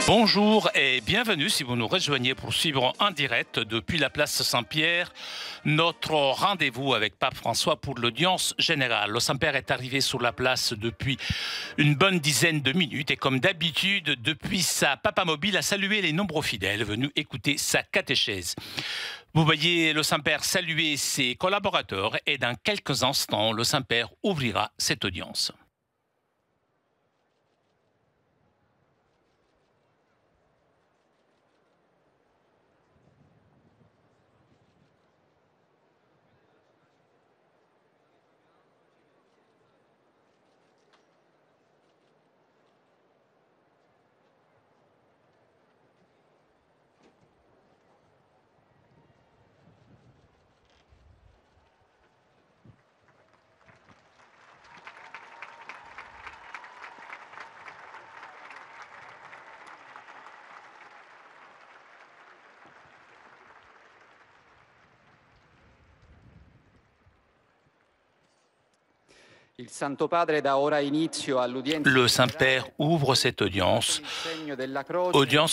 Bonjour et bienvenue si vous nous rejoignez pour suivre en direct depuis la place Saint-Pierre notre rendez-vous avec Pape François pour l'audience générale. Le Saint-Père est arrivé sur la place depuis une bonne dizaine de minutes et comme d'habitude, depuis sa papamobile, a salué les nombreux fidèles venus écouter sa catéchèse. Vous voyez le Saint-Père saluer ses collaborateurs et dans quelques instants, le Saint-Père ouvrira cette audience. Le Saint-Père ouvre cette audience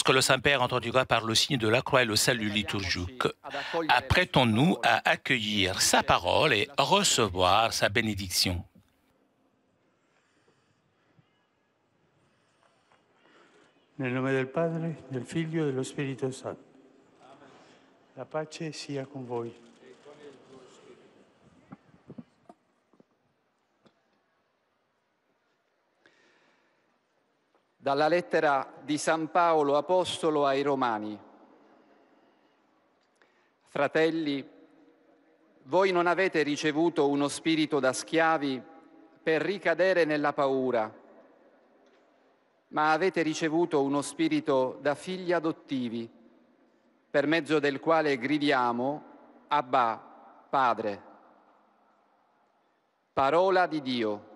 que le Saint-Père introduira par le signe de la croix et le salut liturgique. Apprêtons-nous à accueillir sa parole et recevoir sa bénédiction. Nel nome del Padre, del Figlio e dello Spirito Santo. La pace sia con voi. Dalla lettera di San Paolo Apostolo ai Romani. Fratelli, voi non avete ricevuto uno spirito da schiavi per ricadere nella paura, ma avete ricevuto uno spirito da figli adottivi, per mezzo del quale gridiamo Abba, Padre. Parola di Dio.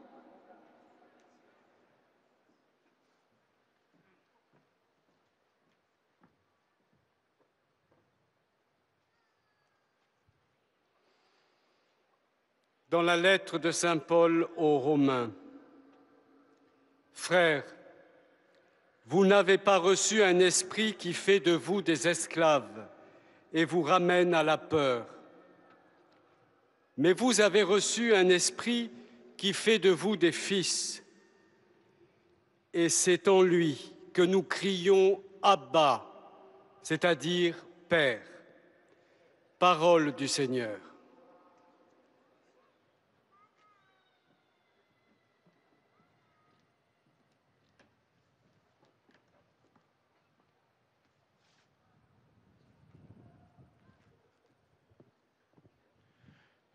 Dans la lettre de Saint Paul aux Romains, frères, vous n'avez pas reçu un esprit qui fait de vous des esclaves et vous ramène à la peur, mais vous avez reçu un esprit qui fait de vous des fils, et c'est en lui que nous crions Abba, c'est-à-dire Père. Parole du Seigneur.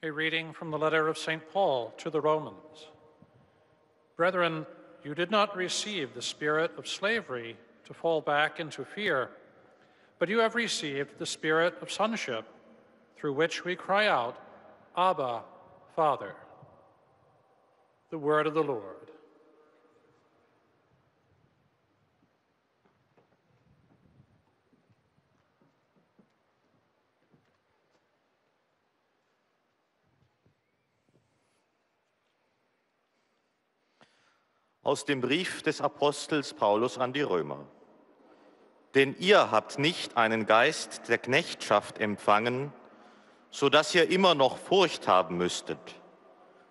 A reading from the letter of St. Paul to the Romans. Brethren, you did not receive the spirit of slavery to fall back into fear, but you have received the spirit of sonship, through which we cry out, Abba, Father. The word of the Lord. Aus dem Brief des Apostels Paulus an die Römer. Denn ihr habt nicht einen Geist der Knechtschaft empfangen, so dass ihr immer noch Furcht haben müsstet,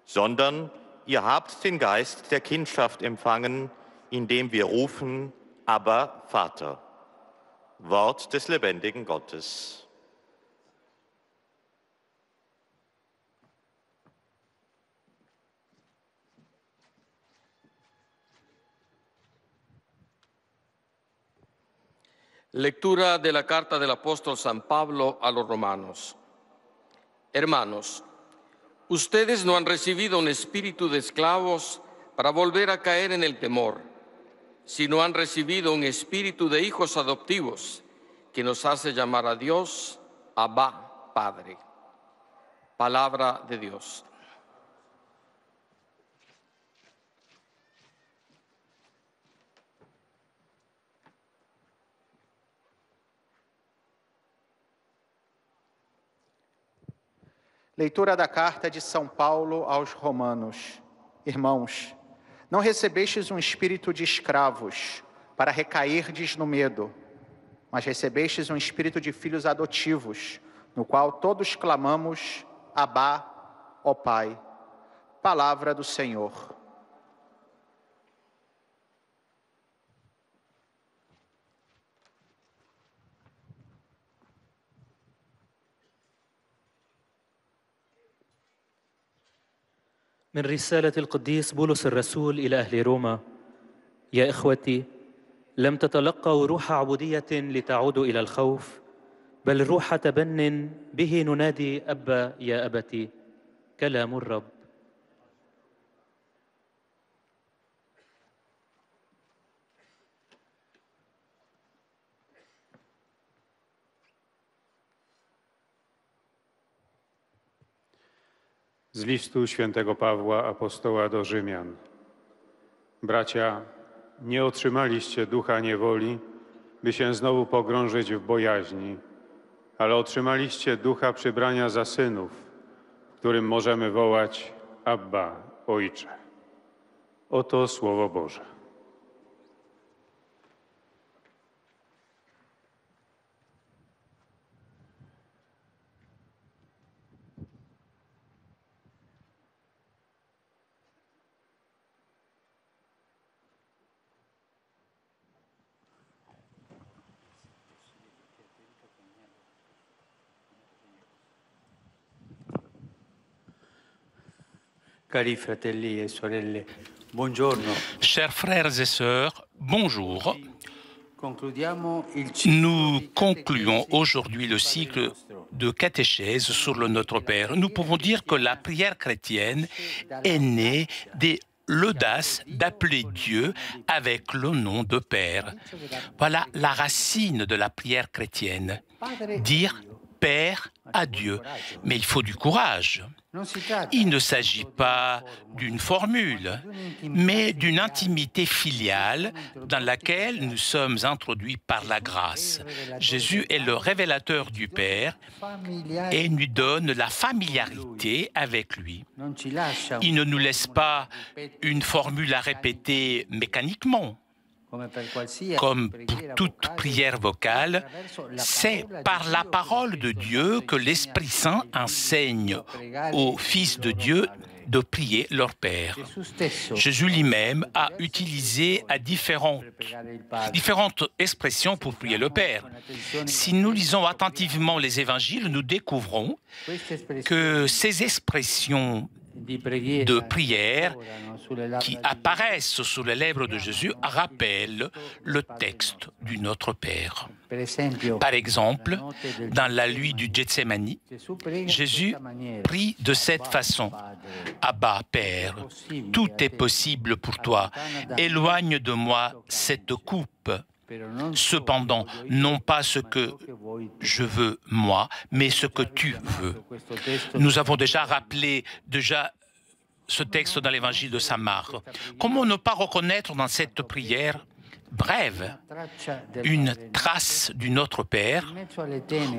sondern ihr habt den Geist der Kindschaft empfangen, indem wir rufen, Abba, Vater. Wort des lebendigen Gottes. Lectura de la carta del apóstol San Pablo a los romanos. Hermanos, ustedes no han recibido un espíritu de esclavos para volver a caer en el temor, sino han recibido un espíritu de hijos adoptivos que nos hace llamar a Dios Abba, Padre. Palabra de Dios. Leitura da carta de São Paulo aos Romanos. Irmãos, não recebestes um espírito de escravos para recairdes no medo, mas recebestes um espírito de filhos adotivos, no qual todos clamamos, Abá, ó Pai. Palavra do Senhor. من رسالة القديس بولس الرسول إلى أهل روما: يا إخوتي، لم تتلقوا روح عبودية لتعودوا إلى الخوف، بل روح تبن به ننادي أبا يا أبتي. كلام الرب. Z listu świętego Pawła, apostoła do Rzymian. Bracia, nie otrzymaliście ducha niewoli, by się znowu pogrążyć w bojaźni, ale otrzymaliście ducha przybrania za synów, którym możemy wołać Abba, Ojcze. Oto Słowo Boże. Cari fratelli e sorelle, buongiorno. Chers frères et sœurs, bonjour. Nous concluons aujourd'hui le cycle de catéchèse sur le Notre Père. Nous pouvons dire que la prière chrétienne est née de l'audace d'appeler Dieu avec le nom de Père. Voilà la racine de la prière chrétienne. Dire Père à Dieu. Mais il faut du courage. Il ne s'agit pas d'une formule, mais d'une intimité filiale dans laquelle nous sommes introduits par la grâce. Jésus est le révélateur du Père et nous donne la familiarité avec lui. Il ne nous laisse pas une formule à répéter mécaniquement. Comme pour toute prière vocale, c'est par la parole de Dieu que l'Esprit Saint enseigne aux fils de Dieu de prier leur Père. Jésus lui-même a utilisé différentes expressions pour prier le Père. Si nous lisons attentivement les évangiles, nous découvrons que ces expressions de prière qui apparaissent sur les lèvres de Jésus rappellent le texte du Notre Père. Par exemple, dans la nuit du Gethsémani, Jésus prie de cette façon: Abba, Père, tout est possible pour toi, éloigne de moi cette coupe. Cependant, non pas ce que je veux moi, mais ce que tu veux. Nous avons déjà rappelé ce texte dans l'évangile de Saint Marc. Comment ne pas reconnaître dans cette prière brève une trace du Notre Père?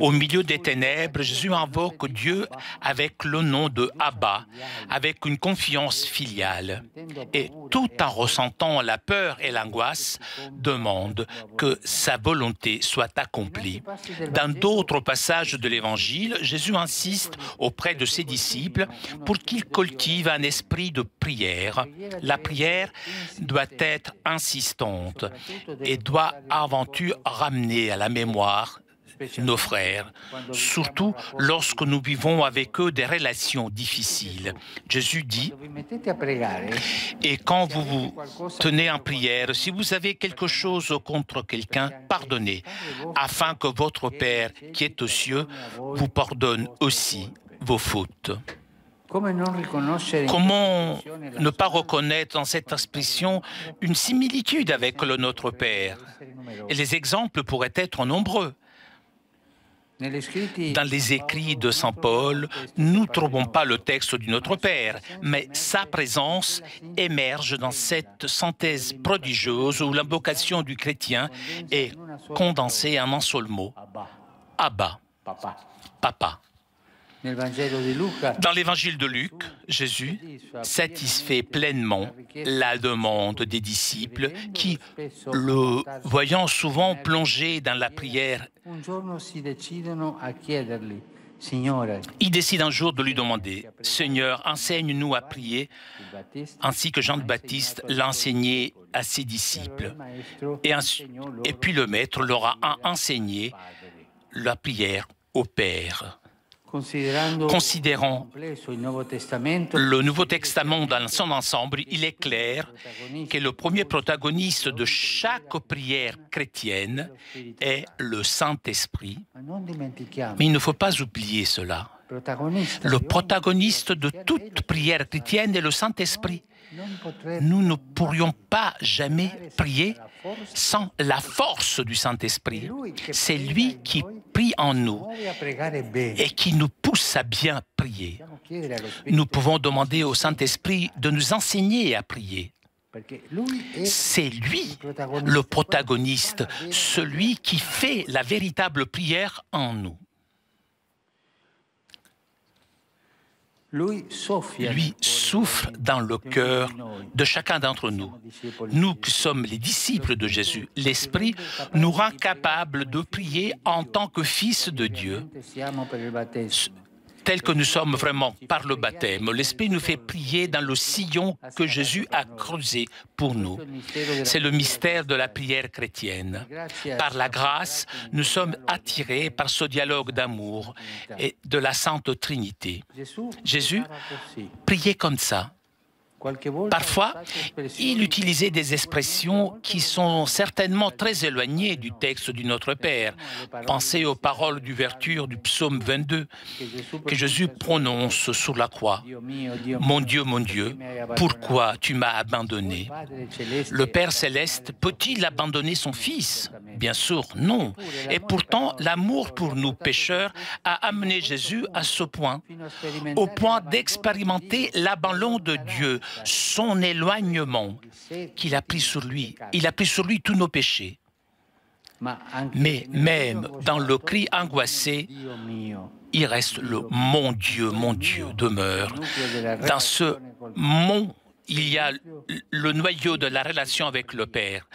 Au milieu des ténèbres, Jésus invoque Dieu avec le nom de Abba, avec une confiance filiale. Et tout en ressentant la peur et l'angoisse, demande que sa volonté soit accomplie. Dans d'autres passages de l'Évangile, Jésus insiste auprès de ses disciples pour qu'ils cultivent un esprit de prière. La prière doit être insistante et doit avant tout ramener à la mémoire nos frères, surtout lorsque nous vivons avec eux des relations difficiles. Jésus dit: et quand vous vous tenez en prière, si vous avez quelque chose contre quelqu'un, pardonnez, afin que votre Père qui est aux cieux vous pardonne aussi vos fautes. Comment ne pas reconnaître dans cette expression une similitude avec le Notre Père? Et les exemples pourraient être nombreux. Dans les écrits de Saint Paul, nous ne trouvons pas le texte du Notre Père, mais sa présence émerge dans cette synthèse prodigieuse où l'invocation du chrétien est condensée en un seul mot: Abba, Papa. Dans l'évangile de Luc, Jésus satisfait pleinement la demande des disciples qui, le voyant souvent plongé dans la prière, ils décident un jour de lui demander « Seigneur, enseigne-nous à prier, ainsi que Jean le Baptiste l'a enseigné à ses disciples. » Et puis le Maître leur a enseigné la prière au Père. Considérant le Nouveau Testament dans son ensemble, il est clair que le premier protagoniste de chaque prière chrétienne est le Saint-Esprit. Mais il ne faut pas oublier cela. Le protagoniste de toute prière chrétienne est le Saint-Esprit. Nous ne pourrions pas jamais prier sans la force du Saint-Esprit. C'est lui qui prie en nous et qui nous pousse à bien prier. Nous pouvons demander au Saint-Esprit de nous enseigner à prier. C'est lui le protagoniste, celui qui fait la véritable prière en nous. Lui souffle dans le cœur de chacun d'entre nous. Nous qui sommes les disciples de Jésus, l'Esprit nous rend capables de prier en tant que fils de Dieu. Tel que nous sommes vraiment par le baptême, l'Esprit nous fait prier dans le sillon que Jésus a creusé pour nous. C'est le mystère de la prière chrétienne. Par la grâce, nous sommes attirés par ce dialogue d'amour et de la Sainte Trinité. Jésus priait comme ça. Parfois, il utilisait des expressions qui sont certainement très éloignées du texte du Notre Père. Pensez aux paroles d'ouverture du psaume 22 que Jésus prononce sur la croix. « Mon Dieu, pourquoi tu m'as abandonné ?» Le Père céleste peut-il abandonner son Fils? Bien sûr, non. Et pourtant, l'amour pour nous pécheurs a amené Jésus à ce point, au point d'expérimenter l'abandon de Dieu, son éloignement qu'il a pris sur lui. Il a pris sur lui tous nos péchés. Mais même dans le cri angoissé, il reste le « mon Dieu demeure ». Dans ce « mon », il y a le noyau de la relation avec le Père,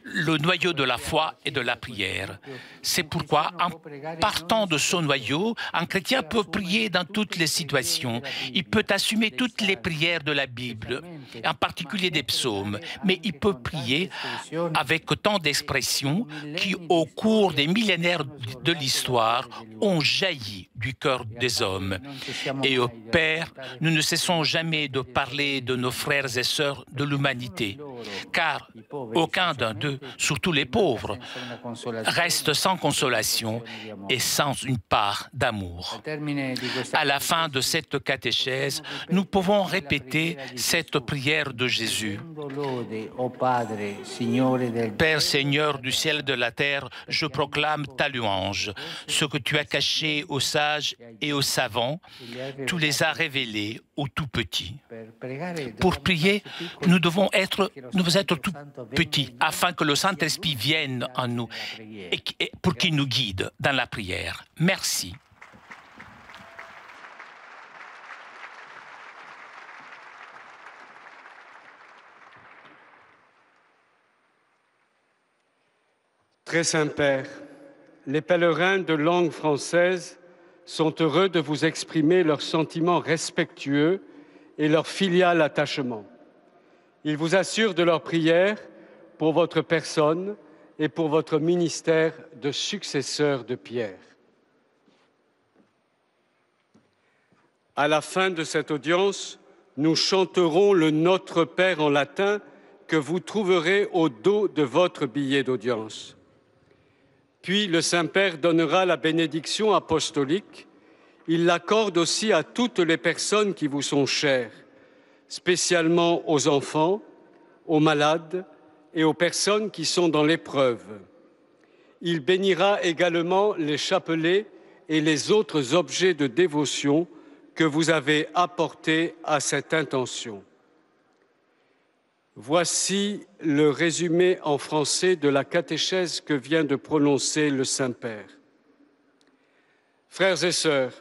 le noyau de la foi et de la prière. C'est pourquoi, en partant de ce noyau, un chrétien peut prier dans toutes les situations. Il peut assumer toutes les prières de la Bible, en particulier des psaumes, mais il peut prier avec tant d'expressions qui, au cours des millénaires de l'histoire, ont jailli du cœur des hommes. Et au Père, nous ne cessons jamais de parler de nos frères et sœurs de l'humanité, car aucun d'un d'eux, surtout les pauvres, reste sans consolation et sans une part d'amour. À la fin de cette catéchèse, nous pouvons répéter cette prière de Jésus. Père Seigneur du ciel et de la terre, je proclame ta louange. Ce que tu as caché aux sages et aux savants, tu les as révélés aux tout petits. Pour prier, nous devons être tout petits, afin que le Saint-Esprit vienne en nous et pour qu'il nous guide dans la prière. Merci. Très Saint-Père, les pèlerins de langue française sont heureux de vous exprimer leurs sentiments respectueux et leur filial attachement. Ils vous assurent de leur prière pour votre personne et pour votre ministère de successeur de Pierre. À la fin de cette audience, nous chanterons le Notre Père en latin que vous trouverez au dos de votre billet d'audience. Puis le Saint-Père donnera la bénédiction apostolique. Il l'accorde aussi à toutes les personnes qui vous sont chères, spécialement aux enfants, aux malades et aux personnes qui sont dans l'épreuve. Il bénira également les chapelets et les autres objets de dévotion que vous avez apportés à cette intention. Voici le résumé en français de la catéchèse que vient de prononcer le Saint-Père. Frères et sœurs,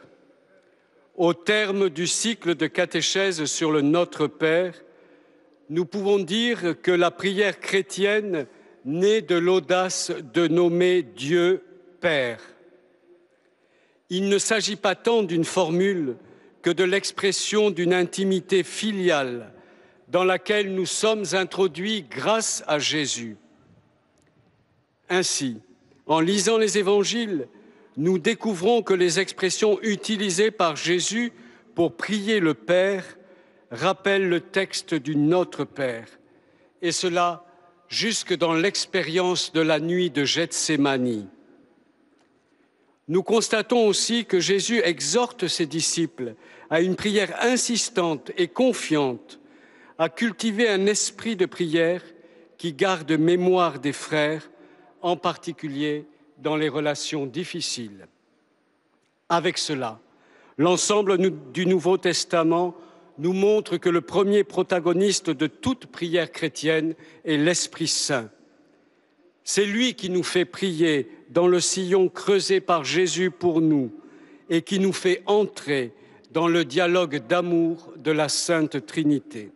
Au terme du cycle de catéchèse sur le Notre Père, nous pouvons dire que la prière chrétienne naît de l'audace de nommer Dieu Père. Il ne s'agit pas tant d'une formule que de l'expression d'une intimité filiale dans laquelle nous sommes introduits grâce à Jésus. Ainsi, en lisant les évangiles, nous découvrons que les expressions utilisées par Jésus pour prier le Père rappellent le texte du Notre Père, et cela jusque dans l'expérience de la nuit de Gethsémani. Nous constatons aussi que Jésus exhorte ses disciples à une prière insistante et confiante, à cultiver un esprit de prière qui garde mémoire des frères, en particulier dans les relations difficiles. Avec cela, l'ensemble du Nouveau Testament nous montre que le premier protagoniste de toute prière chrétienne est l'Esprit Saint. C'est lui qui nous fait prier dans le sillon creusé par Jésus pour nous et qui nous fait entrer dans le dialogue d'amour de la Sainte Trinité.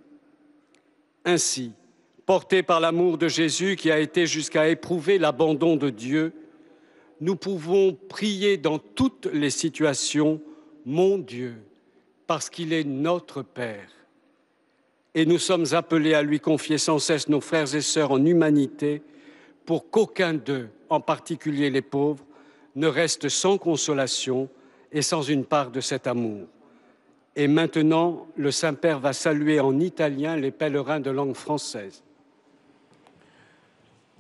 Ainsi, portés par l'amour de Jésus qui a été jusqu'à éprouver l'abandon de Dieu, nous pouvons prier dans toutes les situations « Mon Dieu », parce qu'il est notre Père. Et nous sommes appelés à lui confier sans cesse nos frères et sœurs en humanité pour qu'aucun d'eux, en particulier les pauvres, ne reste sans consolation et sans une part de cet amour. Et maintenant, le Saint-Père va saluer en italien les pèlerins de langue française.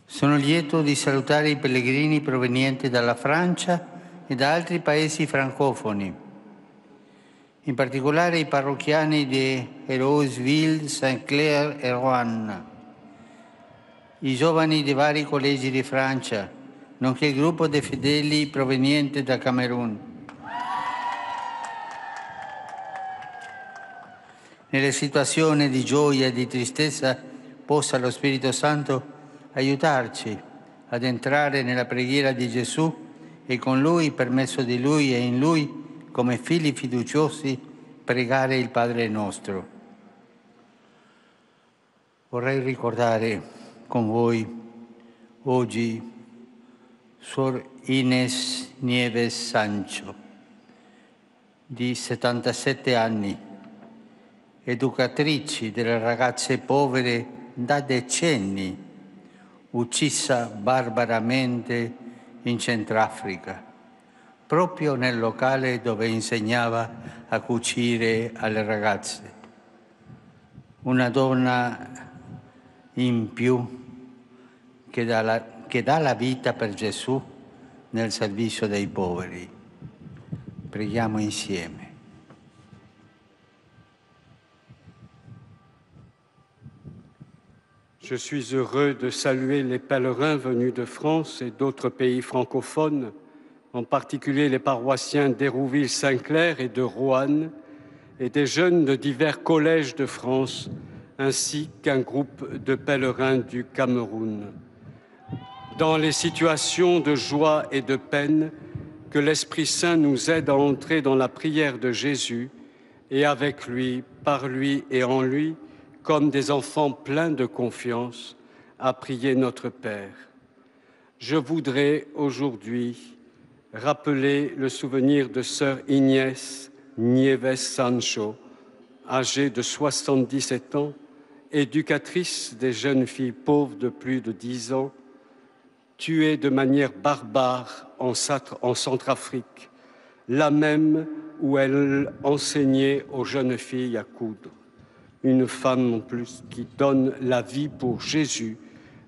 Sono lieto di salutare i pellegrini provenienti dalla Francia e da altri paesi francofoni, in particolare i parrocchiani di Hérouville, Saint-Clair e Roanne, i giovani di vari collegi di Francia, nonché il gruppo dei fedeli provenienti da Camerun. Nelle situazioni di gioia e di tristezza possa lo Spirito Santo aiutarci ad entrare nella preghiera di Gesù e con Lui, per mezzo di Lui e in Lui, come figli fiduciosi, pregare il Padre nostro. Vorrei ricordare con voi oggi Suor Inés Nieves Sancho, di 77 anni, educatrice delle ragazze povere da decenni, uccisa barbaramente in Centrafrica, proprio nel locale dove insegnava a cucire alle ragazze. Una donna in più che dà la vita per Gesù nel servizio dei poveri. Preghiamo insieme. Je suis heureux de saluer les pèlerins venus de France et d'autres pays francophones, en particulier les paroissiens d'Hérouville-Saint-Clair et de Roanne, et des jeunes de divers collèges de France, ainsi qu'un groupe de pèlerins du Cameroun. Dans les situations de joie et de peine, que l'Esprit Saint nous aide à entrer dans la prière de Jésus et avec lui, par lui et en lui, comme des enfants pleins de confiance, à prier notre Père. Je voudrais aujourd'hui rappeler le souvenir de sœur Inés Nieves Sancho, âgée de 77 ans, éducatrice des jeunes filles pauvres de plus de 10 ans, tuée de manière barbare en Centrafrique, là même où elle enseignait aux jeunes filles à coudre. Une femme en plus qui donne la vie pour Jésus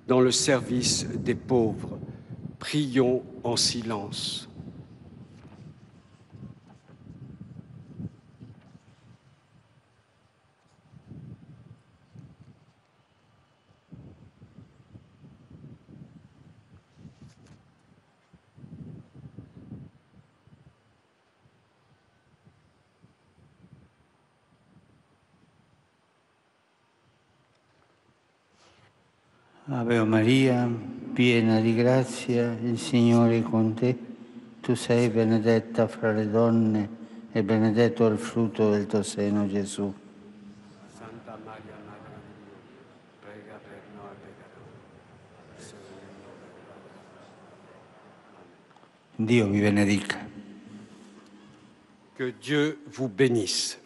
dans le service des pauvres. Prions en silence. Ave Maria, piena di grazia, il Signore è con te. Tu sei benedetta fra le donne e benedetto è il frutto del tuo seno, Gesù. Santa Maria, Madre di Dio, prega per noi peccatori, adesso e nell'ora della nostra morte. Dio vi benedica. Que Dieu vous bénisse.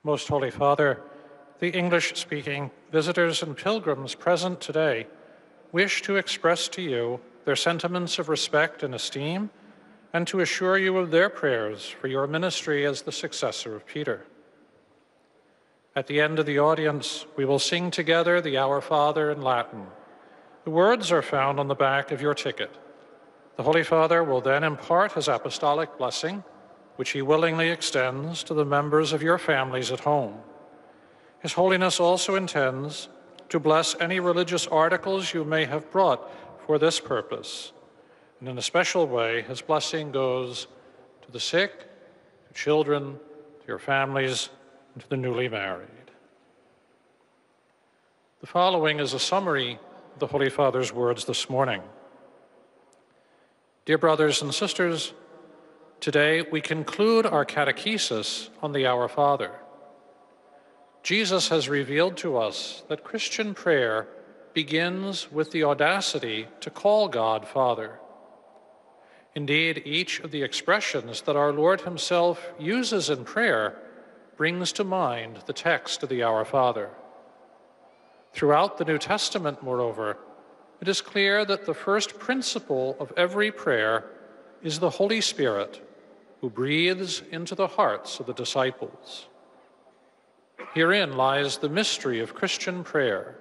Most Holy Father, the English-speaking visitors and pilgrims present today wish to express to you their sentiments of respect and esteem, and to assure you of their prayers for your ministry as the successor of Peter. At the end of the audience, we will sing together the Our Father in Latin. The words are found on the back of your ticket. The Holy Father will then impart his apostolic blessing, which he willingly extends to the members of your families at home. His Holiness also intends to bless any religious articles you may have brought for this purpose. And in a special way, his blessing goes to the sick, to children, to your families, and to the newly married. The following is a summary of the Holy Father's words this morning. Dear brothers and sisters, today we conclude our catechesis on the Our Father. Jesus has revealed to us that Christian prayer begins with the audacity to call God Father. Indeed, each of the expressions that our Lord himself uses in prayer brings to mind the text of the Our Father. Throughout the New Testament, moreover, it is clear that the first principle of every prayer is the Holy Spirit, who breathes into the hearts of the disciples. Herein lies the mystery of Christian prayer,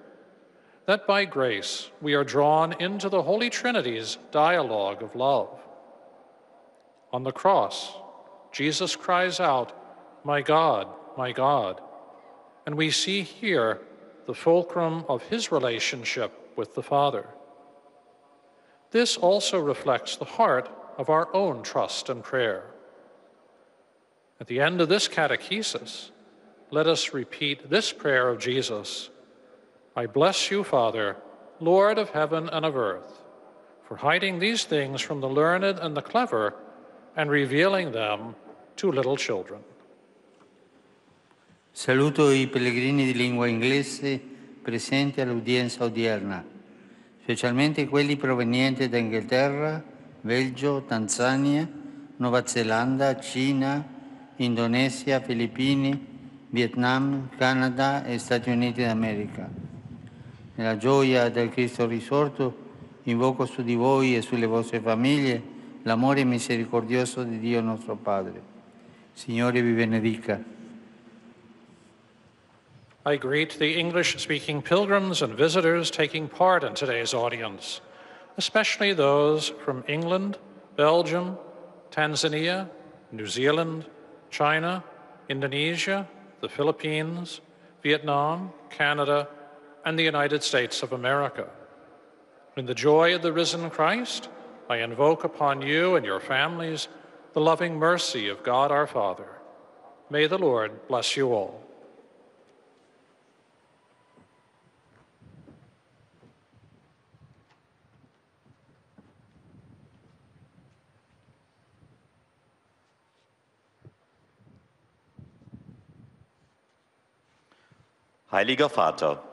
that by grace we are drawn into the Holy Trinity's dialogue of love. On the cross, Jesus cries out, my God, and we see here the fulcrum of his relationship with the Father. This also reflects the heart of our own trust and prayer. At the end of this catechesis, let us repeat this prayer of Jesus. I bless you, Father, Lord of heaven and of earth, for hiding these things from the learned and the clever and revealing them to little children. Saluto i pellegrini di lingua inglese presenti all'udienza odierna, specialmente quelli provenienti da Inghilterra, Belgio, Tanzania, Nuova Zelanda, Cina, Indonesia, Filippini, Vietnam, Canada e Stati Uniti d'America. Nella gioia del Cristo risorto, invoco su di voi e sulle vostre famiglie l'amore misericordioso di Dio nostro Padre. Signore vi benedica. I greet the English-speaking pilgrims and visitors taking part in today's audience, especially those from England, Belgium, Tanzania, New Zealand, China, Indonesia, the Philippines, Vietnam, Canada, and the United States of America. In the joy of the risen Christ, I invoke upon you and your families the loving mercy of God our Father. May the Lord bless you all. Heiliger Vater,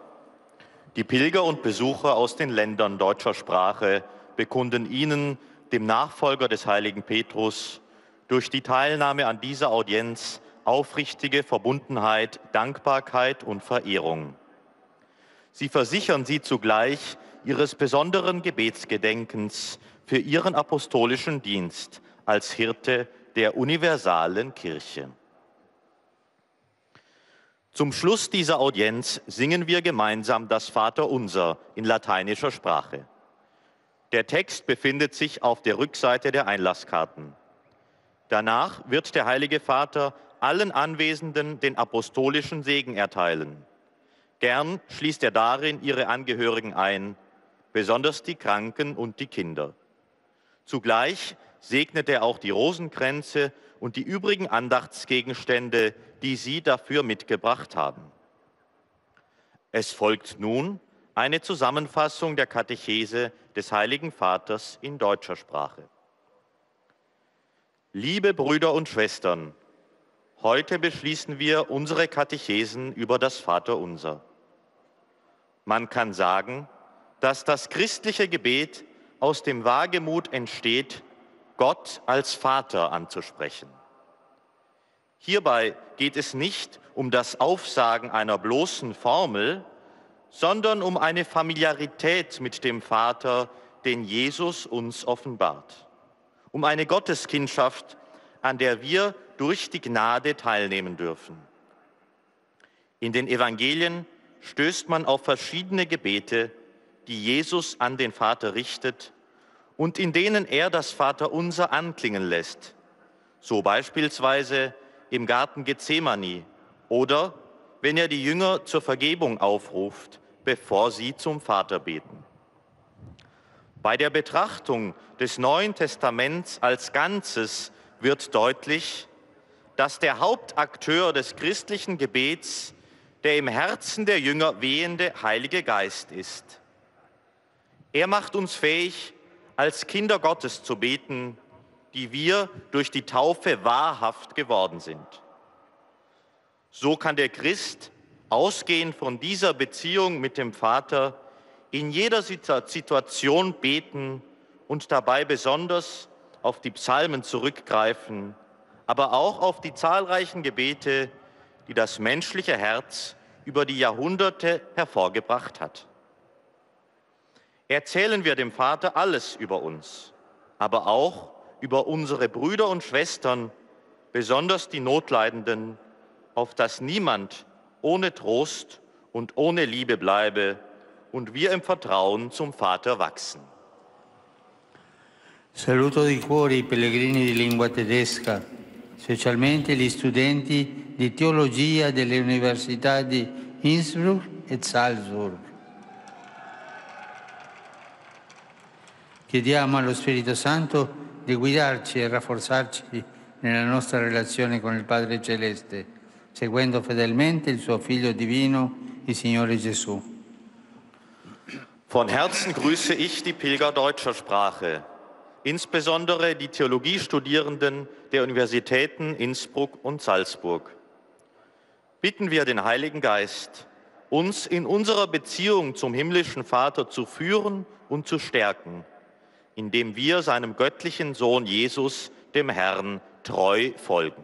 die Pilger und Besucher aus den Ländern deutscher Sprache bekunden Ihnen, dem Nachfolger des heiligen Petrus, durch die Teilnahme an dieser Audienz aufrichtige Verbundenheit, Dankbarkeit und Verehrung. Sie versichern Sie zugleich Ihres besonderen Gebetsgedenkens für Ihren apostolischen Dienst als Hirte der universalen Kirche. Zum Schluss dieser Audienz singen wir gemeinsam das Vaterunser in lateinischer Sprache. Der Text befindet sich auf der Rückseite der Einlasskarten. Danach wird der Heilige Vater allen Anwesenden den apostolischen Segen erteilen. Gern schließt er darin ihre Angehörigen ein, besonders die Kranken und die Kinder. Zugleich segnet er auch die Rosenkränze und die übrigen Andachtsgegenstände, die Sie dafür mitgebracht haben. Es folgt nun eine Zusammenfassung der Katechese des Heiligen Vaters in deutscher Sprache. Liebe Brüder und Schwestern, heute beschließen wir unsere Katechesen über das Vaterunser. Man kann sagen, dass das christliche Gebet aus dem Wagemut entsteht, Gott als Vater anzusprechen. Hierbei geht es nicht um das Aufsagen einer bloßen Formel, sondern um eine Familiarität mit dem Vater, den Jesus uns offenbart. Um eine Gotteskindschaft, an der wir durch die Gnade teilnehmen dürfen. In den Evangelien stößt man auf verschiedene Gebete, die Jesus an den Vater richtet und in denen er das Vaterunser anklingen lässt, so beispielsweise im Garten Gethsemane oder wenn er die Jünger zur Vergebung aufruft, bevor sie zum Vater beten. Bei der Betrachtung des Neuen Testaments als Ganzes wird deutlich, dass der Hauptakteur des christlichen Gebets der im Herzen der Jünger wehende Heilige Geist ist. Er macht uns fähig, als Kinder Gottes zu beten, die wir durch die Taufe wahrhaft geworden sind. So kann der Christ, ausgehend von dieser Beziehung mit dem Vater, in jeder Situation beten und dabei besonders auf die Psalmen zurückgreifen, aber auch auf die zahlreichen Gebete, die das menschliche Herz über die Jahrhunderte hervorgebracht hat. Erzählen wir dem Vater alles über uns, aber auch über unsere Brüder und Schwestern, besonders die Notleidenden, auf dass niemand ohne Trost und ohne Liebe bleibe und wir im Vertrauen zum Vater wachsen. Saluto di cuore i pellegrini di lingua tedesca, specialmente gli studenti di teologia delle università di Innsbruck e Salzburg. Chiediamo allo Spirito Santo di guidarci e rafforzarci nella nostra relazione con il Padre Celeste, seguendo fedelmente il suo Figlio divino, il Signore Gesù. Von Herzen grüße ich die Pilger deutscher Sprache, insbesondere die Theologiestudierenden der Universitäten Innsbruck und Salzburg. Bitten wir den Heiligen Geist, uns in unserer Beziehung zum himmlischen Vater zu führen und zu stärken, indem wir seinem göttlichen Sohn Jesus, dem Herrn, treu folgen.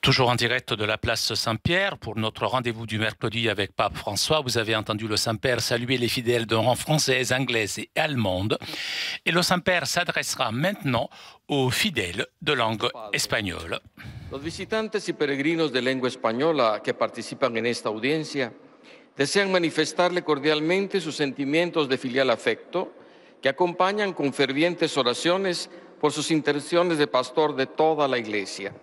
Toujours en direct de la place Saint-Pierre pour notre rendez-vous du mercredi avec Pape François. Vous avez entendu le Saint-Père saluer les fidèles de rang française, anglaise et allemande. Et le Saint-Père s'adressera maintenant aux fidèles de langue espagnole. Los visitantes y peregrinos de lengua española que participan en esta audiencia desean manifestarle cordialmente sus sentimientos de filial afecto que acompañan con fervientes oraciones por sus intenciones de pastor de toda la Iglesia.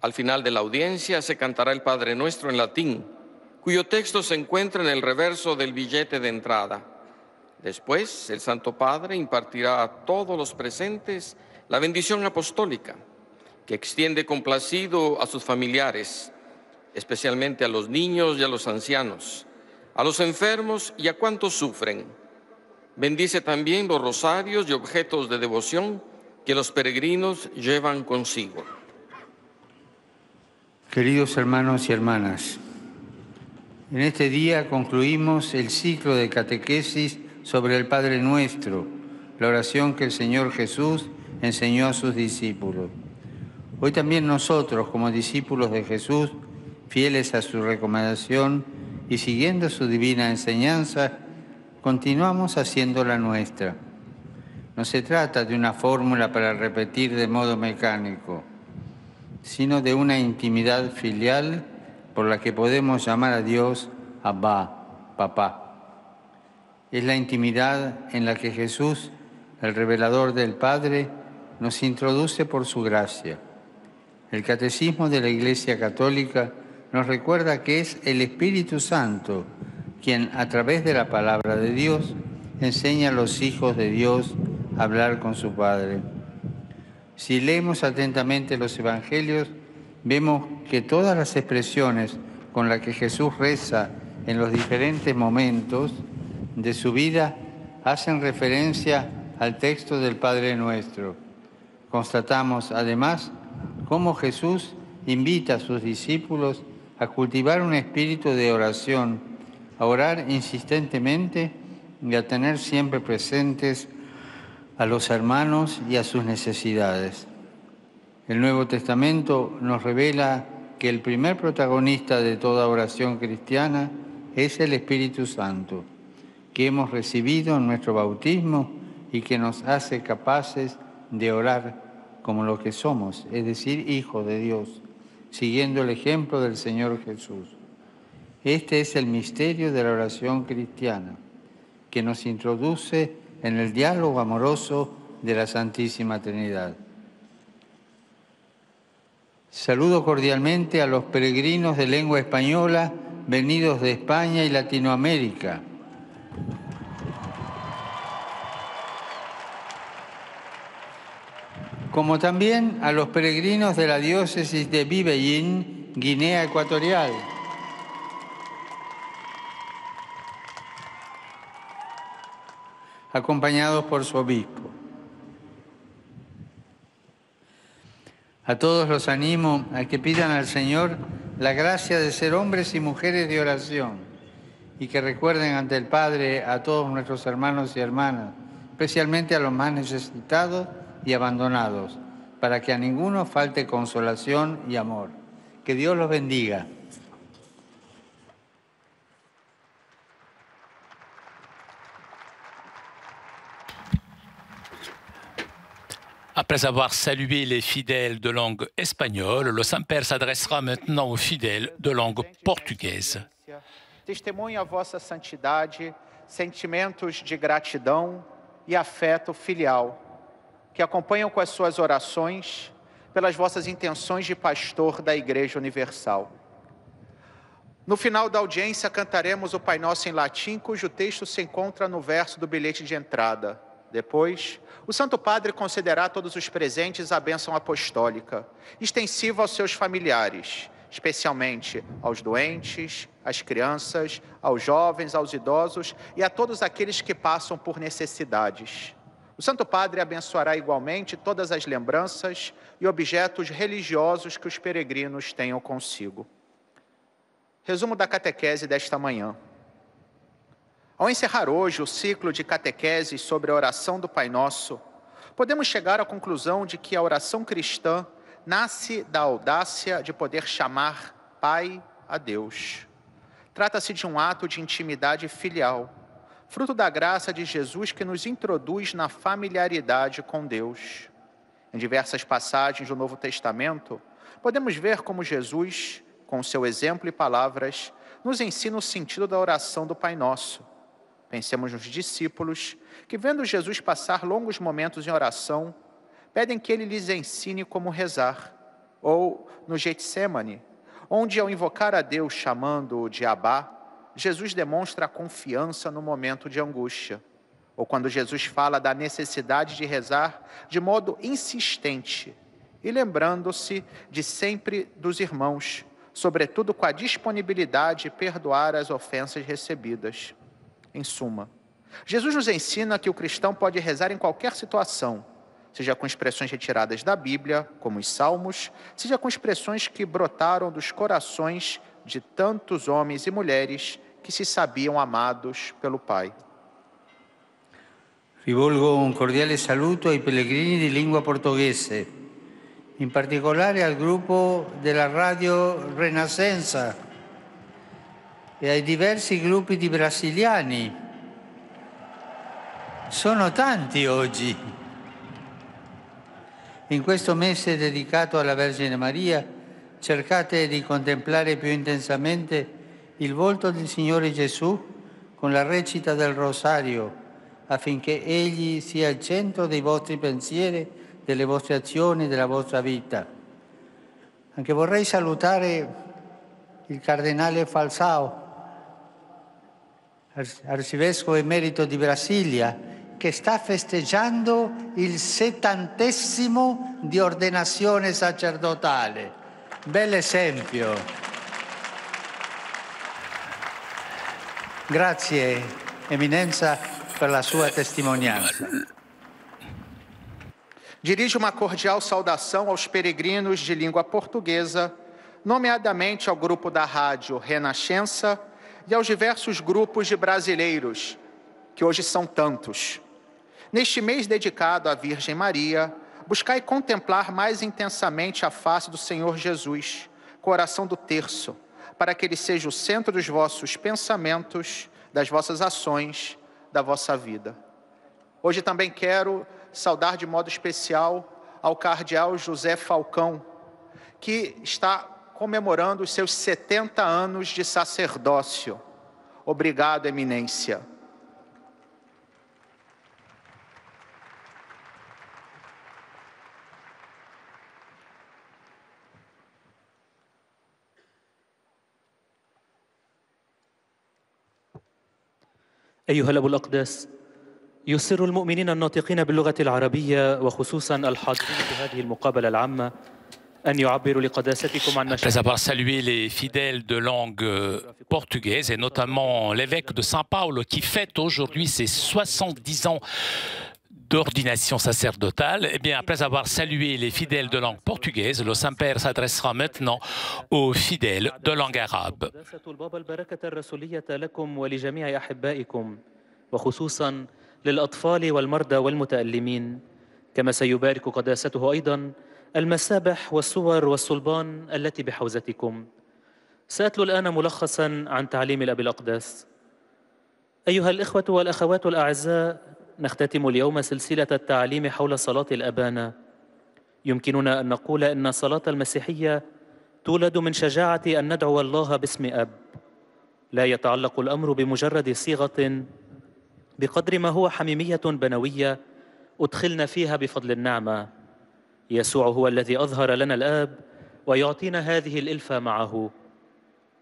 Al final de la audiencia se cantará el Padre Nuestro en latín, cuyo texto se encuentra en el reverso del billete de entrada. Después, el Santo Padre impartirá a todos los presentes la bendición apostólica, que extiende complacido a sus familiares, especialmente a los niños y a los ancianos, a los enfermos y a cuantos sufren. Bendice también los rosarios y objetos de devoción que los peregrinos llevan consigo. Queridos hermanos y hermanas, en este día concluimos el ciclo de catequesis sobre el Padre Nuestro, la oración que el Señor Jesús enseñó a sus discípulos. Hoy también nosotros, como discípulos de Jesús, fieles a su recomendación y siguiendo su divina enseñanza, continuamos haciendo la nuestra. No se trata de una fórmula para repetir de modo mecánico, sino de una intimidad filial por la que podemos llamar a Dios Abba, Papá. Es la intimidad en la que Jesús, el revelador del Padre, nos introduce por su gracia. El Catecismo de la Iglesia Católica nos recuerda que es el Espíritu Santo quien, a través de la palabra de Dios, enseña a los hijos de Dios hablar con su Padre. Si leemos atentamente los Evangelios, vemos que todas las expresiones con las que Jesús reza en los diferentes momentos de su vida hacen referencia al texto del Padre Nuestro. Constatamos, además, cómo Jesús invita a sus discípulos a cultivar un espíritu de oración, a orar insistentemente y a tener siempre presentes a los hermanos y a sus necesidades. El Nuevo Testamento nos revela que el primer protagonista de toda oración cristiana es el Espíritu Santo, que hemos recibido en nuestro bautismo y que nos hace capaces de orar como lo que somos, es decir, hijos de Dios, siguiendo el ejemplo del Señor Jesús. Este es el misterio de la oración cristiana, que nos introduce en el diálogo amoroso de la Santísima Trinidad. Saludo cordialmente a los peregrinos de lengua española venidos de España y Latinoamérica. Como también a los peregrinos de la diócesis de Bibeín, Guinea Ecuatorial. Acompañados por su obispo. A todos los animo a que pidan al Señor la gracia de ser hombres y mujeres de oración y que recuerden ante el Padre a todos nuestros hermanos y hermanas, especialmente a los más necesitados y abandonados, para que a ninguno falte consolación y amor. Que Dios los bendiga. Après avoir salué les fidèles de langue espagnole, le Saint-Père s'adressera maintenant aux fidèles de langue portugaise. Testemunho a vossa santidade, sentimentos de gratidão e afeto filial, que acompanham com as suas orações pelas vossas intenções de pastor da Igreja Universal. No final da audiência, cantaremos o Pai Nosso em latim, cujo texto se encontra no verso do bilhete de entrada. Depois, o Santo Padre concederá a todos os presentes a bênção apostólica, extensiva aos seus familiares, especialmente aos doentes, às crianças, aos jovens, aos idosos e a todos aqueles que passam por necessidades. O Santo Padre abençoará igualmente todas as lembranças e objetos religiosos que os peregrinos tenham consigo. Resumo da catequese desta manhã. Ao encerrar hoje o ciclo de catequeses sobre a oração do Pai Nosso, podemos chegar à conclusão de que a oração cristã nasce da audácia de poder chamar Pai a Deus. Trata-se de um ato de intimidade filial, fruto da graça de Jesus que nos introduz na familiaridade com Deus. Em diversas passagens do Novo Testamento, podemos ver como Jesus, com seu exemplo e palavras, nos ensina o sentido da oração do Pai Nosso. Pensemos nos discípulos que, vendo Jesus passar longos momentos em oração, pedem que ele lhes ensine como rezar. Ou no Getsemane, onde ao invocar a Deus chamando-o de Abá, Jesus demonstra a confiança no momento de angústia. Ou quando Jesus fala da necessidade de rezar de modo insistente e lembrando-se de sempre dos irmãos, sobretudo com a disponibilidade de perdoar as ofensas recebidas. Em suma, Jesus nos ensina que o cristão pode rezar em qualquer situação, seja com expressões retiradas da Bíblia, como os Salmos, seja com expressões que brotaram dos corações de tantos homens e mulheres que se sabiam amados pelo Pai. Rivolgo un cordiale saluto ai pellegrini di lingua portoghese, in particolare al gruppo della Radio Renascença e ai diversi gruppi di brasiliani. Sono tanti oggi. In questo mese dedicato alla Vergine Maria, cercate di contemplare più intensamente il volto del Signore Gesù con la recita del Rosario, affinché Egli sia il centro dei vostri pensieri, delle vostre azioni, della vostra vita. Anche vorrei salutare il Cardinale Falsao, arcivescovo emerito di Brasilia, che sta festeggiando il 70° di ordenazione sacerdotale. Bel esempio. Grazie, Eminenza, per la sua testimonianza. Dirijo uma cordial saudação aos peregrinos de língua portuguesa, nomeadamente ao grupo da rádio Renascença e aos diversos grupos de brasileiros, que hoje são tantos. Neste mês dedicado à Virgem Maria, buscai contemplar mais intensamente a face do Senhor Jesus, coração do terço, para que ele seja o centro dos vossos pensamentos, das vossas ações, da vossa vida. Hoje também quero saudar de modo especial ao cardeal José Falcão, que está comemorando os seus 70 anos de sacerdócio. Obrigado, Eminência. أيها الأب الأقدس، يسر المؤمنين الناطقين باللغة العربية وخصوصا الحاضرين في هذه المقابلة العامة أن يعبروا لقداستكم عن Après avoir salué les fidèles de langue portugaise et notamment l'évêque de São Paulo qui fête aujourd'hui ses 70 ans d'ordination sacerdotale, eh bien, après avoir salué les fidèles de langue portugaise, le Saint-Père s'adressera maintenant aux fidèles de langue arabe. وخصوصا للأطفال والمرضى والمتألمين، كما سيبارك قداسته أيضا المسابح والصور والصلبان التي بحوزتكم. سأتلو الآن ملخصا عن تعليم الأب الأقدس. أيها الإخوة والأخوات الأعزاء، نختتم اليوم سلسلة التعليم حول صلاة الأبانا. يمكننا أن نقول إن صلاة المسيحية تولد من شجاعة أن ندعو الله باسم أب. لا يتعلق الأمر بمجرد صيغة بقدر ما هو حميمية بنوية أدخلنا فيها بفضل النعمة. يسوع هو الذي أظهر لنا الآب ويعطينا هذه الإلفة معه.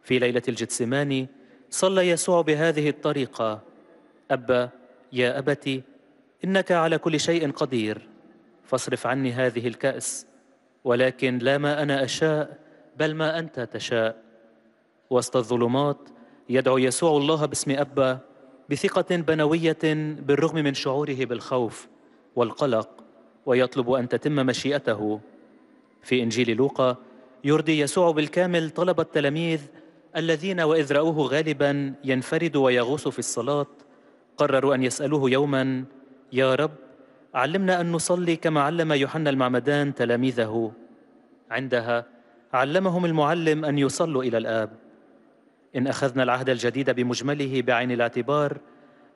في ليلة الجتسماني صلى يسوع بهذه الطريقة: أبا يا أبتي إنك على كل شيء قدير، فاصرف عني هذه الكأس، ولكن لا ما أنا أشاء بل ما أنت تشاء. وسط الظلمات يدعو يسوع الله باسم أبا بثقة بنوية بالرغم من شعوره بالخوف والقلق، ويطلب أن تتم مشيئته. في إنجيل لوقا يرضي يسوع بالكامل طلب التلاميذ الذين وإذ رأوه غالبا ينفرد ويغوص في الصلاة قرروا أن يسألوه يوما: يا رب، علمنا أن نصلي كما علم يوحنا المعمدان تلاميذه. عندها علمهم المعلم أن يصلوا إلى الآب. إن أخذنا العهد الجديد بمجمله بعين الاعتبار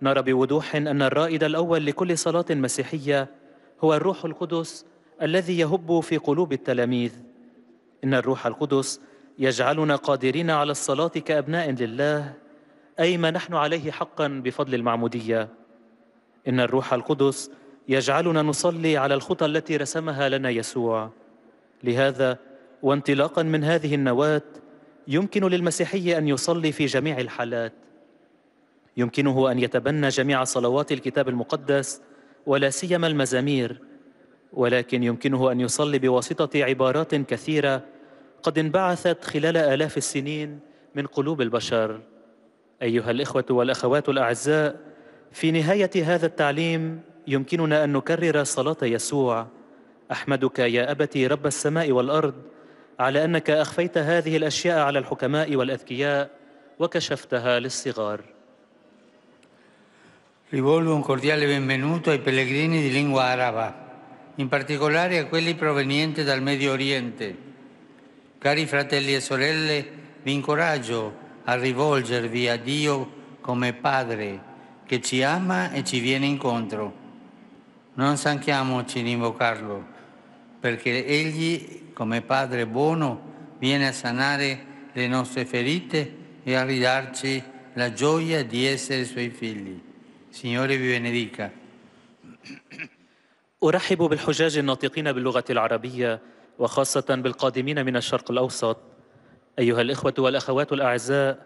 نرى بوضوح أن الرائد الأول لكل صلاة مسيحية هو الروح القدس الذي يهب في قلوب التلاميذ. إن الروح القدس يجعلنا قادرين على الصلاة كأبناء لله، أي ما نحن عليه حقا بفضل المعمودية. إن الروح القدس يجعلنا نصلي على الخطى التي رسمها لنا يسوع. لهذا وانطلاقا من هذه النواة يمكن للمسيحي أن يصلي في جميع الحالات. يمكنه أن يتبنى جميع صلوات الكتاب المقدس ولا سيما المزامير، ولكن يمكنه أن يصلي بواسطة عبارات كثيرة قد انبعثت خلال آلاف السنين من قلوب البشر. أيها الإخوة والأخوات الأعزاء، في نهاية هذا التعليم يمكننا أن نكرر صلاة يسوع: أحمدك يا أبتي رب السماء والأرض على أنك أخفيت هذه الأشياء على الحكماء والأذكياء وكشفتها للصغار. Rivolgo un cordiale benvenuto ai pellegrini di lingua araba, in particolare a quelli provenienti dal Medio Oriente. Cari fratelli e sorelle, vi incoraggio a rivolgervi a Dio come Padre che ci ama e ci viene incontro. Non stanchiamoci di invocarlo, perché Egli, come Padre buono, viene a sanare le nostre ferite e a ridarci la gioia di essere Suoi figli. Signore vi benedica. أرحب بالحجاج الناطقين باللغة العربية وخاصة بالقادمين من الشرق الأوسط. أيها الإخوة والأخوات الأعزاء،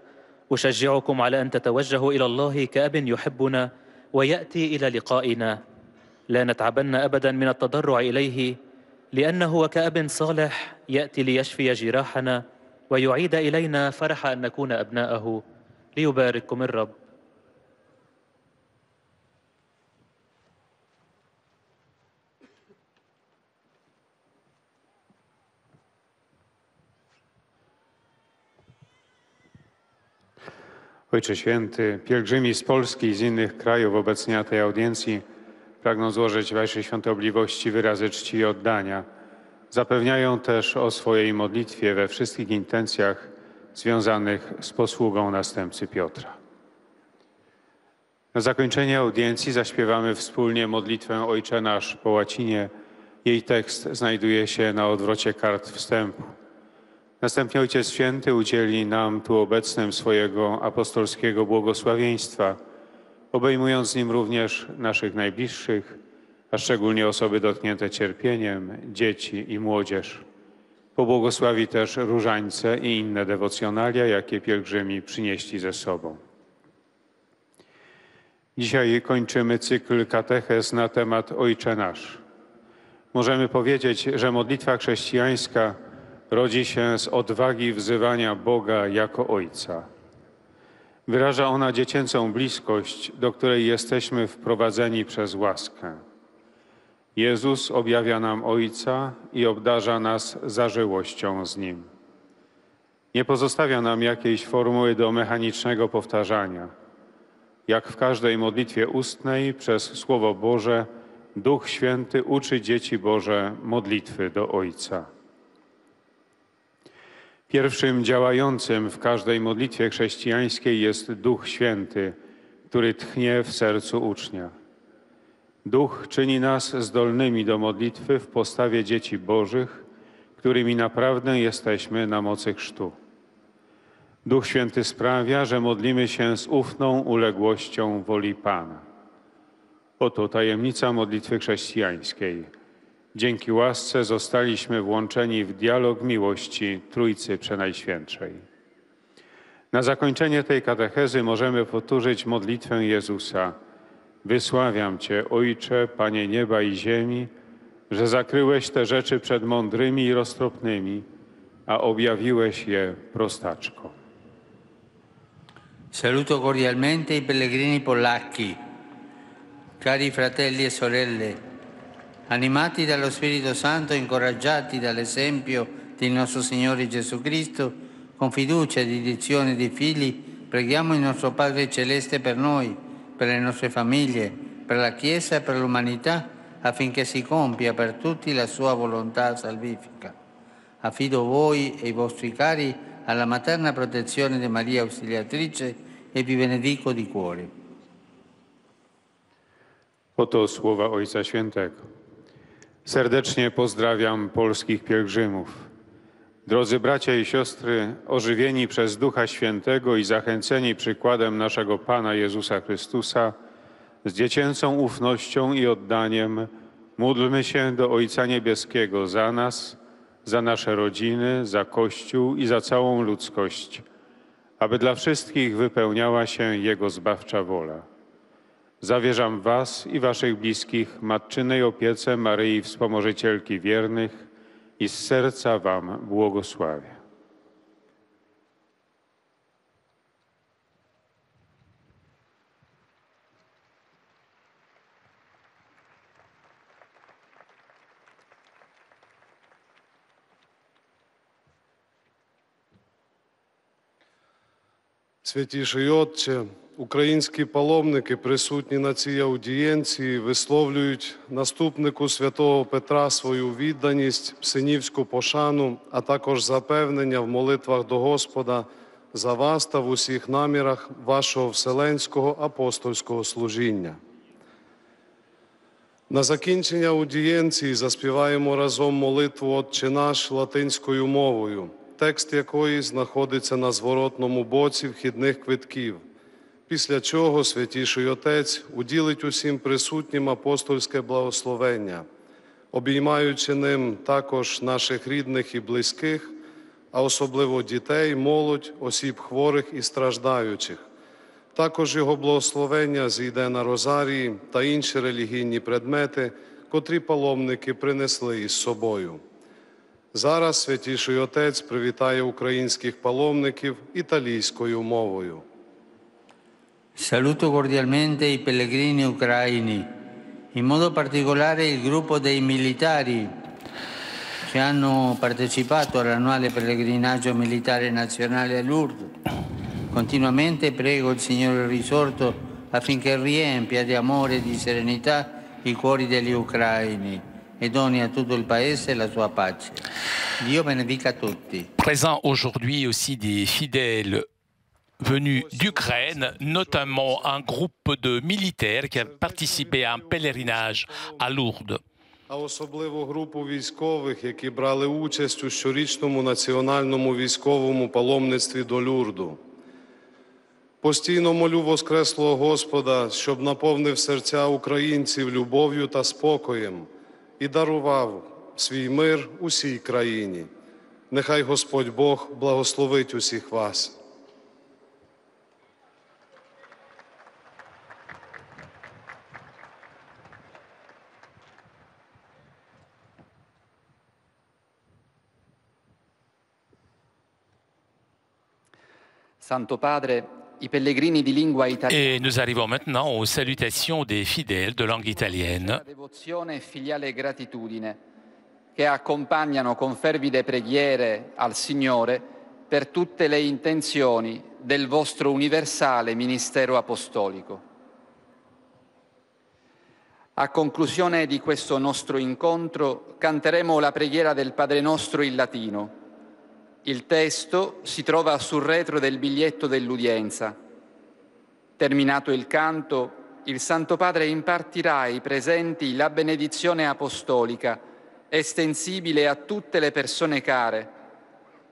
أشجعكم على أن تتوجهوا إلى الله كأب يحبنا ويأتي إلى لقائنا. لا نتعبن أبدا من التضرع إليه، لأنه وكأب صالح يأتي ليشفي جراحنا ويعيد إلينا فرح أن نكون أبناءه. ليبارككم الرب. Ojcze Święty, pielgrzymi z Polski i z innych krajów obecni na tej audiencji pragną złożyć Waszej świątobliwości wyrazy czci i oddania. Zapewniają też o swojej modlitwie we wszystkich intencjach związanych z posługą następcy Piotra. Na zakończenie audiencji zaśpiewamy wspólnie modlitwę Ojcze Nasz po łacinie. Jej tekst znajduje się na odwrocie kart wstępu. Następnie Ojciec Święty udzieli nam tu obecnym swojego apostolskiego błogosławieństwa, obejmując nim również naszych najbliższych, a szczególnie osoby dotknięte cierpieniem, dzieci i młodzież. Pobłogosławi też różańce i inne dewocjonalia, jakie pielgrzymi przynieśli ze sobą. Dzisiaj kończymy cykl katechez na temat Ojcze Nasz. Możemy powiedzieć, że modlitwa chrześcijańska rodzi się z odwagi wzywania Boga jako Ojca. Wyraża ona dziecięcą bliskość, do której jesteśmy wprowadzeni przez łaskę. Jezus objawia nam Ojca i obdarza nas zażyłością z Nim. Nie pozostawia nam jakiejś formuły do mechanicznego powtarzania. Jak w każdej modlitwie ustnej, przez Słowo Boże, Duch Święty uczy dzieci Boże modlitwy do Ojca. Pierwszym działającym w każdej modlitwie chrześcijańskiej jest Duch Święty, który tchnie w sercu ucznia. Duch czyni nas zdolnymi do modlitwy w postawie dzieci Bożych, którymi naprawdę jesteśmy na mocy chrztu. Duch Święty sprawia, że modlimy się z ufną uległością woli Pana. Oto tajemnica modlitwy chrześcijańskiej. Dzięki łasce zostaliśmy włączeni w dialog miłości Trójcy Przenajświętszej. Na zakończenie tej katechezy możemy powtórzyć modlitwę Jezusa. Wysławiam Cię, Ojcze, Panie nieba i ziemi, że zakryłeś te rzeczy przed mądrymi i roztropnymi, a objawiłeś je prostaczkom. Saluto cordialmente i pellegrini polacchi, cari fratelli e sorelle, animati dallo Spirito Santo e incoraggiati dall'esempio del nostro Signore Gesù Cristo, con fiducia e dedizione dei figli, preghiamo il nostro Padre Celeste per noi, per le nostre famiglie, per la Chiesa e per l'umanità, affinché si compia per tutti la sua volontà salvifica. Affido voi e i vostri cari alla materna protezione di Maria Ausiliatrice e vi benedico di cuore. Oto słowa Ojca Świętego. Serdecznie pozdrawiam polskich pielgrzymów. Drodzy bracia i siostry, ożywieni przez Ducha Świętego i zachęceni przykładem naszego Pana Jezusa Chrystusa, z dziecięcą ufnością i oddaniem módlmy się do Ojca Niebieskiego za nas, za nasze rodziny, za Kościół i za całą ludzkość, aby dla wszystkich wypełniała się Jego zbawcza wola. Zawierzam Was i Waszych bliskich matczynej opiece Maryi Wspomożycielki wiernych i z serca Wam błogosławię. Святіший Отче, українські паломники, присутні на цій аудієнції, висловлюють наступнику святого Петра свою відданість, синівську пошану, а також запевнення в молитвах до Господа за вас та в усіх намірах вашого вселенського апостольського служіння. На закінчення аудієнції заспіваємо разом молитву «Отче наш» латинською мовою, текст якої знаходиться на зворотному боці вхідних квитків. Після чого Святіший Отець уділить усім присутнім апостольське благословення, обіймаючи ним також наших рідних і близьких, а особливо дітей, молодь, осіб хворих і страждаючих, Також його благословення зійде на розарії та інші релігійні предмети, котрі паломники принесли із собою. Зараз Святіший Отець привітає українських паломників італійською мовою. Saluto cordialmente i pellegrini ucraini, in modo particolare il gruppo dei militari che hanno partecipato all'annuale pellegrinaggio militare nazionale a Lourdes. Continuamente prego il Signore risorto affinché riempia di amore e di serenità i cuori degli ucraini e doni a tutto il Paese la sua pace. Dio benedica tutti. Présent aujourd'hui aussi des fidèles venus d'Ukraine, notamment un groupe de militaires qui a participé à un pèlerinage à Lourdes. А особливо групу військових, які брали участь у щорічному національному військовому паломництві до Люрду. Постійно молю Воскреслого Господа, щоб наповнив серця українців любов'ю та спокоєм і дарував свій мир усій країні. Нехай Господь Бог благословить усіх вас. Santo Padre, i pellegrini di lingua italiana. Et nous arrivons maintenant aux salutations des fidèles de langue italienne. Devozione e filiale gratitudine che accompagnano con fervide preghiere al Signore per tutte le intenzioni del vostro universale ministero apostolico. A conclusione di questo nostro incontro canteremo la preghiera del Padre Nostro in latino. Il testo si trova sul retro del biglietto dell'udienza. Terminato il canto, il Santo Padre impartirà ai presenti la benedizione apostolica, estensibile a tutte le persone care,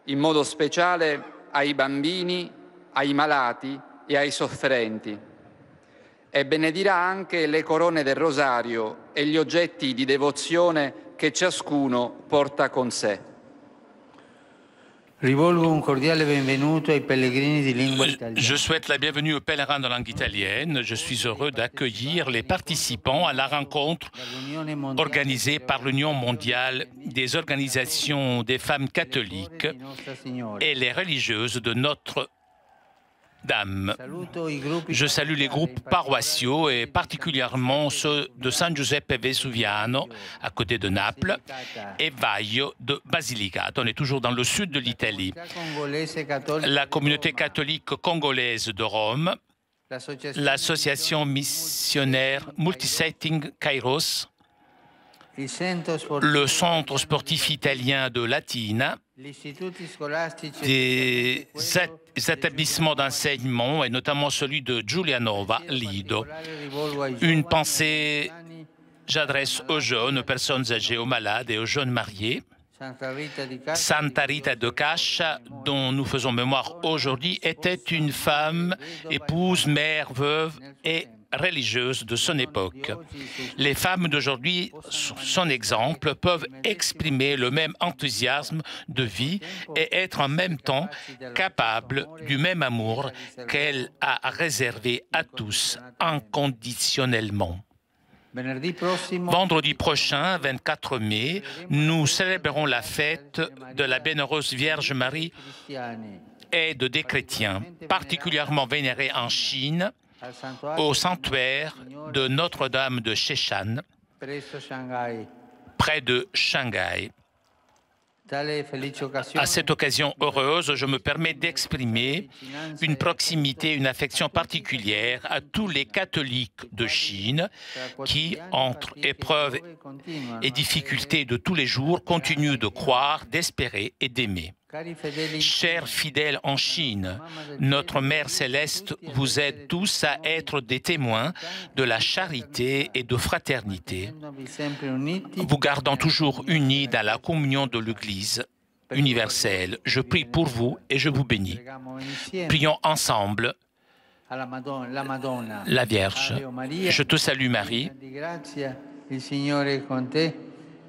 in modo speciale ai bambini, ai malati e ai sofferenti. E benedirà anche le corone del rosario e gli oggetti di devozione che ciascuno porta con sé. Rivolgo un cordiale benvenuto ai pellegrini di lingua italiana. Je souhaite la bienvenue aux pèlerins de langue italienne. Je suis heureux d'accueillir les participants à la rencontre organisée par l'Union mondiale des organisations des femmes catholiques et les religieuses de Notre-Dame. Je salue les groupes paroissiaux et particulièrement ceux de San Giuseppe Vesuviano, à côté de Naples, et Vaio de Basilicata. On est toujours dans le sud de l'Italie. La communauté catholique congolaise de Rome, l'association missionnaire Multisetting Kairos, le centre sportif italien de Latina, des établissements d'enseignement et notamment celui de Giulianova, Lido. Une pensée, j'adresse aux jeunes, aux personnes âgées, aux malades et aux jeunes mariés. Santa Rita de Cascia, dont nous faisons mémoire aujourd'hui, était une femme, épouse, mère, veuve et religieuse de son époque. Les femmes d'aujourd'hui, son exemple, peuvent exprimer le même enthousiasme de vie et être en même temps capables du même amour qu'elle a réservé à tous inconditionnellement. Vendredi prochain, 24 mai, nous célébrerons la fête de la Bienheureuse Vierge Marie et des chrétiens, particulièrement vénérés en Chine, au sanctuaire de Notre-Dame de Sheshan, près de Shanghai. À cette occasion heureuse, je me permets d'exprimer une proximité, une affection particulière à tous les catholiques de Chine qui, entre épreuves et difficultés de tous les jours, continuent de croire, d'espérer et d'aimer. Chers fidèles en Chine, notre Mère Céleste vous aide tous à être des témoins de la charité et de fraternité, vous gardant toujours unis dans la communion de l'Église universelle. Je prie pour vous et je vous bénis. Prions ensemble la Vierge. Je te salue Marie. Il Signore è con te,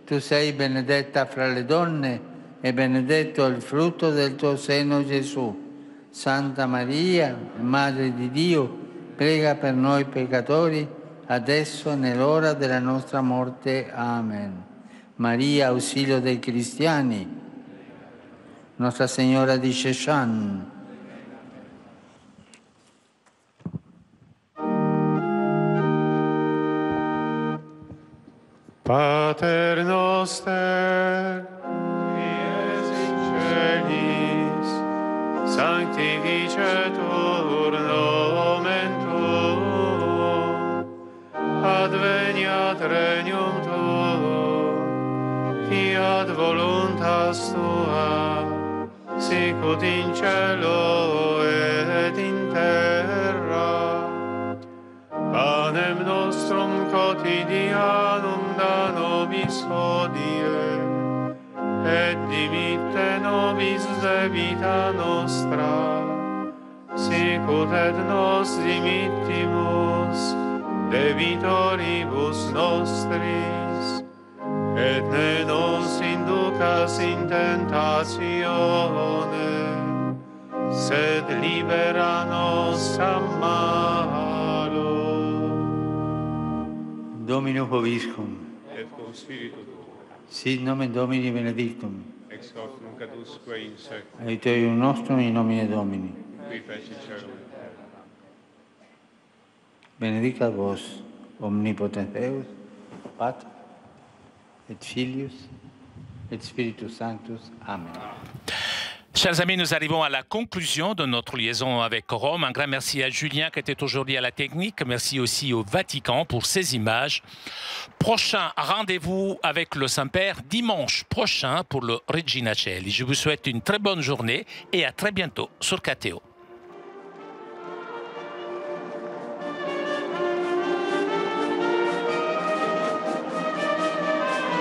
tu sei benedetta fra le donne e benedetto il frutto del tuo seno Gesù. Santa Maria, Madre di Dio, prega per noi peccatori, adesso e nell'ora della nostra morte. Amen. Maria, ausilio dei cristiani, Nostra Signora di Chechán, Pater noster, qui es in celis, sanctificetur nomen tuum, adveniat regnum tuum, fiat voluntas tua, sicut in cielo et in terra. Panem nostrum quotidianum da nobis hodie, et dimitte nobis debita nostra, sicut et nos dimittimus debitoribus nostris, et ne nos inducas in tentatione, sed libera nos a malo. Dominus vobiscum, Et cum spiritu tuo, sit nomen Domini benedictum, ex hoc nunc adusque in seculum, aiuterium nostrum in nomine Domini. qui feci celum et terra. Benedicat vos, omnipotens Deus, Pater, et Filius, et Spiritus Sanctus. Amen. Chers amis, nous arrivons à la conclusion de notre liaison avec Rome. Un grand merci à Julien qui était aujourd'hui à la technique. Merci aussi au Vatican pour ces images. Prochain rendez-vous avec le Saint-Père dimanche prochain pour le Regina Coeli. Je vous souhaite une très bonne journée et à très bientôt sur KTO.